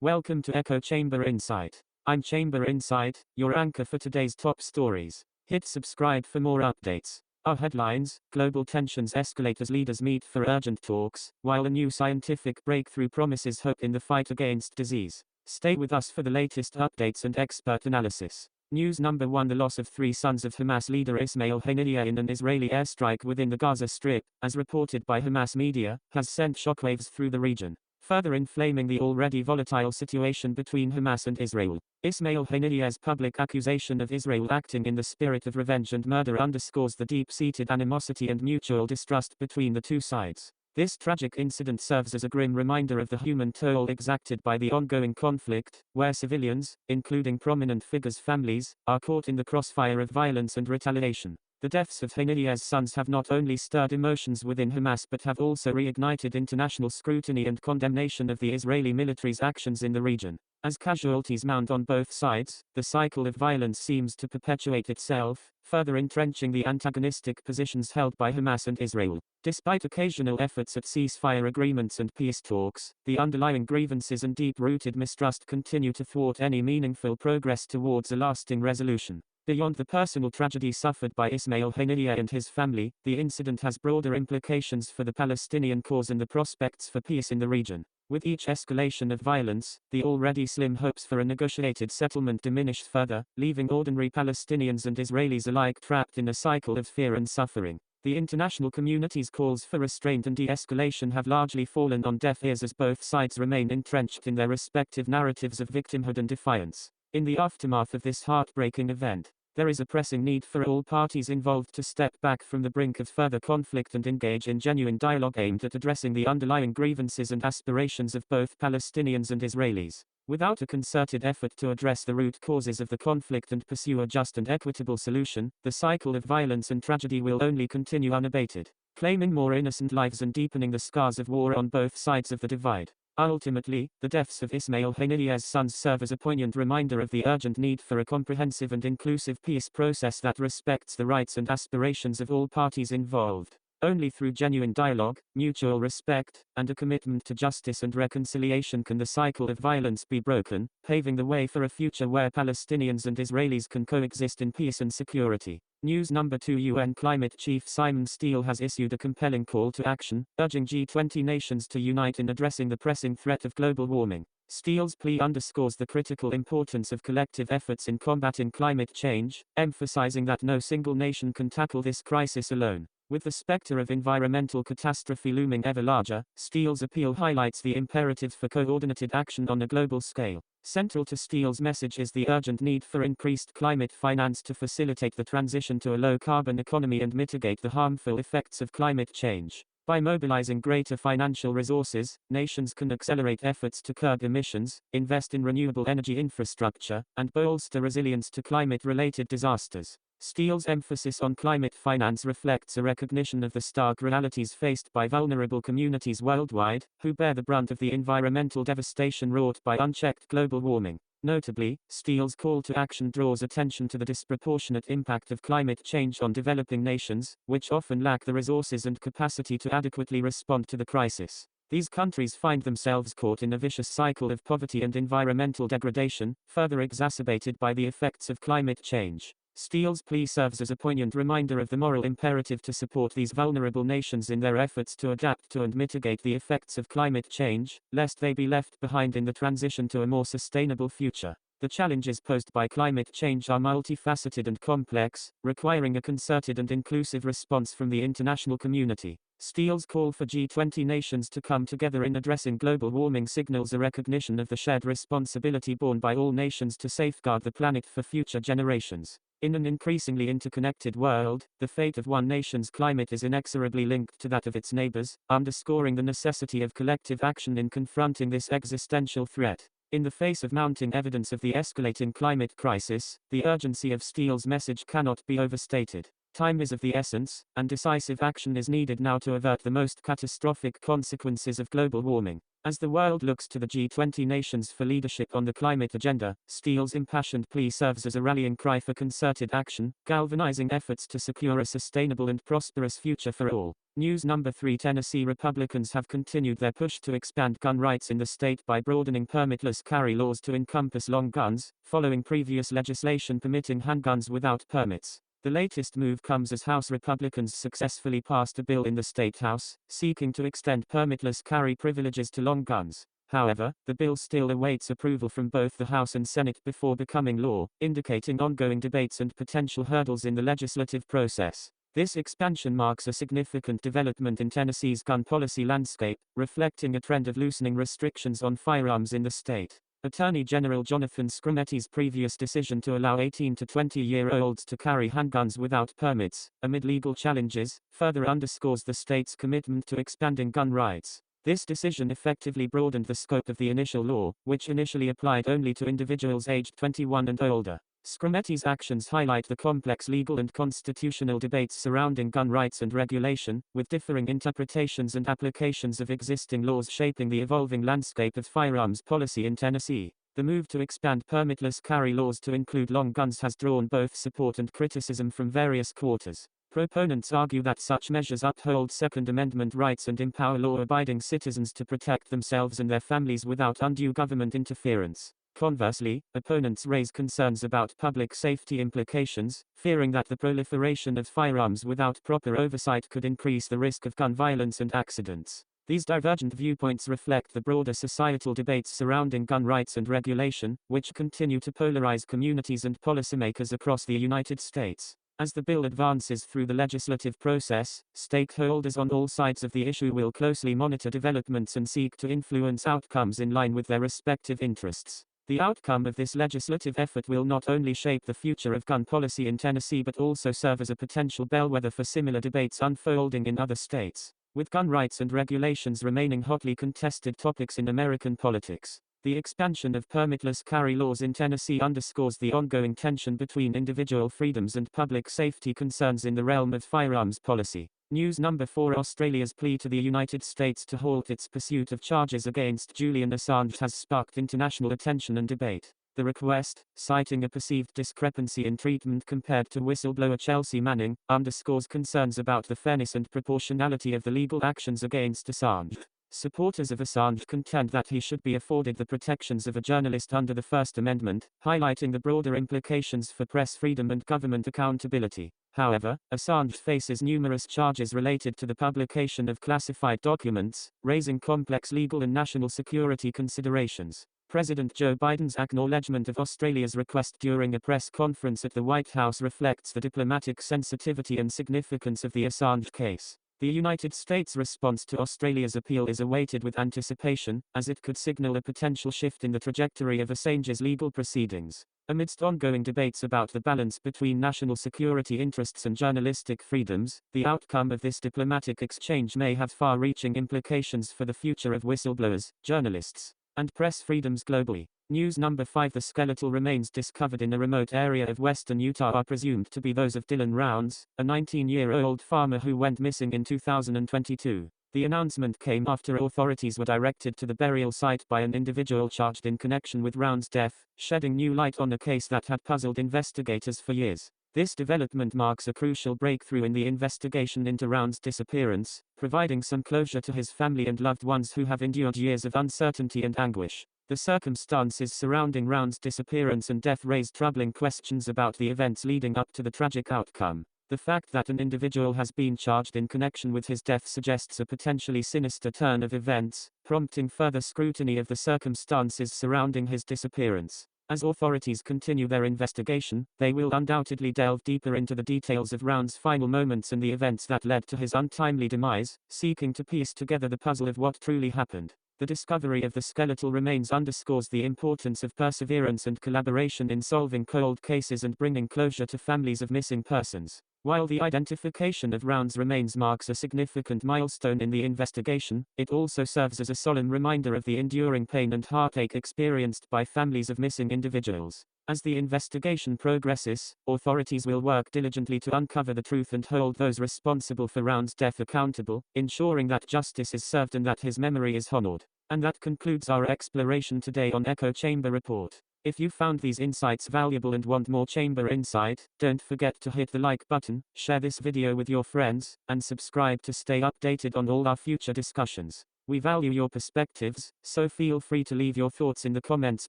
Welcome to Echo Chamber Insight. I'm Chamber Insight, your anchor for today's top stories. Hit subscribe for more updates. Our headlines: global tensions escalate as leaders meet for urgent talks, while a new scientific breakthrough promises hope in the fight against disease. Stay with us for the latest updates and expert analysis. News number 1: The loss of 3 sons of Hamas leader Ismail Haniyeh in an Israeli airstrike within the Gaza Strip, as reported by Hamas media, has sent shockwaves through the region, further inflaming the already volatile situation between Hamas and Israel. Ismail Haniyeh's public accusation of Israel acting in the spirit of revenge and murder underscores the deep-seated animosity and mutual distrust between the two sides. This tragic incident serves as a grim reminder of the human toll exacted by the ongoing conflict, where civilians, including prominent figures' families, are caught in the crossfire of violence and retaliation. The deaths of Haniyeh's sons have not only stirred emotions within Hamas but have also reignited international scrutiny and condemnation of the Israeli military's actions in the region. As casualties mount on both sides, the cycle of violence seems to perpetuate itself, further entrenching the antagonistic positions held by Hamas and Israel. Despite occasional efforts at ceasefire agreements and peace talks, the underlying grievances and deep-rooted mistrust continue to thwart any meaningful progress towards a lasting resolution. Beyond the personal tragedy suffered by Ismail Haniyeh and his family, the incident has broader implications for the Palestinian cause and the prospects for peace in the region. With each escalation of violence, the already slim hopes for a negotiated settlement diminish further, leaving ordinary Palestinians and Israelis alike trapped in a cycle of fear and suffering. The international community's calls for restraint and de-escalation have largely fallen on deaf ears as both sides remain entrenched in their respective narratives of victimhood and defiance. In the aftermath of this heartbreaking event, there is a pressing need for all parties involved to step back from the brink of further conflict and engage in genuine dialogue aimed at addressing the underlying grievances and aspirations of both Palestinians and Israelis. Without a concerted effort to address the root causes of the conflict and pursue a just and equitable solution, the cycle of violence and tragedy will only continue unabated, claiming more innocent lives and deepening the scars of war on both sides of the divide. Ultimately, the deaths of Ismail Haniyeh's sons serve as a poignant reminder of the urgent need for a comprehensive and inclusive peace process that respects the rights and aspirations of all parties involved. Only through genuine dialogue, mutual respect, and a commitment to justice and reconciliation can the cycle of violence be broken, paving the way for a future where Palestinians and Israelis can coexist in peace and security. News number 2: UN Climate Chief Simon Steele has issued a compelling call to action, urging G20 nations to unite in addressing the pressing threat of global warming. Steele's plea underscores the critical importance of collective efforts in combating climate change, emphasizing that no single nation can tackle this crisis alone. With the specter of environmental catastrophe looming ever larger, Steele's appeal highlights the imperative for coordinated action on a global scale. Central to Steele's message is the urgent need for increased climate finance to facilitate the transition to a low-carbon economy and mitigate the harmful effects of climate change. By mobilizing greater financial resources, nations can accelerate efforts to curb emissions, invest in renewable energy infrastructure, and bolster resilience to climate-related disasters. Steele's emphasis on climate finance reflects a recognition of the stark realities faced by vulnerable communities worldwide, who bear the brunt of the environmental devastation wrought by unchecked global warming. Notably, Steele's call to action draws attention to the disproportionate impact of climate change on developing nations, which often lack the resources and capacity to adequately respond to the crisis. These countries find themselves caught in a vicious cycle of poverty and environmental degradation, further exacerbated by the effects of climate change. Steele's plea serves as a poignant reminder of the moral imperative to support these vulnerable nations in their efforts to adapt to and mitigate the effects of climate change, lest they be left behind in the transition to a more sustainable future. The challenges posed by climate change are multifaceted and complex, requiring a concerted and inclusive response from the international community. Steele's call for G20 nations to come together in addressing global warming signals a recognition of the shared responsibility borne by all nations to safeguard the planet for future generations. In an increasingly interconnected world, the fate of one nation's climate is inexorably linked to that of its neighbors, underscoring the necessity of collective action in confronting this existential threat. In the face of mounting evidence of the escalating climate crisis, the urgency of Steele's message cannot be overstated. Time is of the essence, and decisive action is needed now to avert the most catastrophic consequences of global warming. As the world looks to the G20 nations for leadership on the climate agenda, Steele's impassioned plea serves as a rallying cry for concerted action, galvanizing efforts to secure a sustainable and prosperous future for all. News number 3. Tennessee Republicans have continued their push to expand gun rights in the state by broadening permitless carry laws to encompass long guns, following previous legislation permitting handguns without permits. The latest move comes as House Republicans successfully passed a bill in the State House, seeking to extend permitless carry privileges to long guns. However, the bill still awaits approval from both the House and Senate before becoming law, indicating ongoing debates and potential hurdles in the legislative process. This expansion marks a significant development in Tennessee's gun policy landscape, reflecting a trend of loosening restrictions on firearms in the state. Attorney General Jonathan Scrametti's previous decision to allow 18 to 20-year-olds to carry handguns without permits, amid legal challenges, further underscores the state's commitment to expanding gun rights. This decision effectively broadened the scope of the initial law, which initially applied only to individuals aged 21 and older. Scrametti's actions highlight the complex legal and constitutional debates surrounding gun rights and regulation, with differing interpretations and applications of existing laws shaping the evolving landscape of firearms policy in Tennessee. The move to expand permitless carry laws to include long guns has drawn both support and criticism from various quarters. Proponents argue that such measures uphold Second Amendment rights and empower law-abiding citizens to protect themselves and their families without undue government interference. Conversely, opponents raise concerns about public safety implications, fearing that the proliferation of firearms without proper oversight could increase the risk of gun violence and accidents. These divergent viewpoints reflect the broader societal debates surrounding gun rights and regulation, which continue to polarize communities and policymakers across the United States. As the bill advances through the legislative process, stakeholders on all sides of the issue will closely monitor developments and seek to influence outcomes in line with their respective interests. The outcome of this legislative effort will not only shape the future of gun policy in Tennessee but also serve as a potential bellwether for similar debates unfolding in other states. With gun rights and regulations remaining hotly contested topics in American politics, the expansion of permitless carry laws in Tennessee underscores the ongoing tension between individual freedoms and public safety concerns in the realm of firearms policy. News number 4. Australia's plea to the United States to halt its pursuit of charges against Julian Assange has sparked international attention and debate. The request, citing a perceived discrepancy in treatment compared to whistleblower Chelsea Manning, underscores concerns about the fairness and proportionality of the legal actions against Assange. Supporters of Assange contend that he should be afforded the protections of a journalist under the First Amendment, highlighting the broader implications for press freedom and government accountability. However, Assange faces numerous charges related to the publication of classified documents, raising complex legal and national security considerations. President Joe Biden's acknowledgement of Australia's request during a press conference at the White House reflects the diplomatic sensitivity and significance of the Assange case. The United States' response to Australia's appeal is awaited with anticipation, as it could signal a potential shift in the trajectory of Assange's legal proceedings. Amidst ongoing debates about the balance between national security interests and journalistic freedoms, the outcome of this diplomatic exchange may have far-reaching implications for the future of whistleblowers, journalists, and press freedoms globally. News number 5. The skeletal remains discovered in a remote area of western Utah are presumed to be those of Dylan Rounds, a 19-year-old farmer who went missing in 2022. The announcement came after authorities were directed to the burial site by an individual charged in connection with Rounds' death, shedding new light on a case that had puzzled investigators for years. This development marks a crucial breakthrough in the investigation into Rounds' disappearance, providing some closure to his family and loved ones who have endured years of uncertainty and anguish. The circumstances surrounding Rounds' disappearance and death raise troubling questions about the events leading up to the tragic outcome. The fact that an individual has been charged in connection with his death suggests a potentially sinister turn of events, prompting further scrutiny of the circumstances surrounding his disappearance. As authorities continue their investigation, they will undoubtedly delve deeper into the details of Rounds' final moments and the events that led to his untimely demise, seeking to piece together the puzzle of what truly happened. The discovery of the skeletal remains underscores the importance of perseverance and collaboration in solving cold cases and bringing closure to families of missing persons. While the identification of Rounds' remains marks a significant milestone in the investigation, it also serves as a solemn reminder of the enduring pain and heartache experienced by families of missing individuals. As the investigation progresses, authorities will work diligently to uncover the truth and hold those responsible for Rounds' death accountable, ensuring that justice is served and that his memory is honored. And that concludes our exploration today on Echo Chamber Report. If you found these insights valuable and want more Chamber Insight, don't forget to hit the like button, share this video with your friends, and subscribe to stay updated on all our future discussions. We value your perspectives, so feel free to leave your thoughts in the comments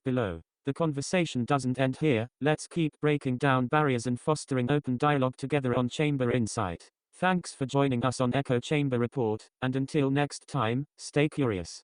below. The conversation doesn't end here, let's keep breaking down barriers and fostering open dialogue together on Chamber Insight. Thanks for joining us on Echo Chamber Report, and until next time, stay curious.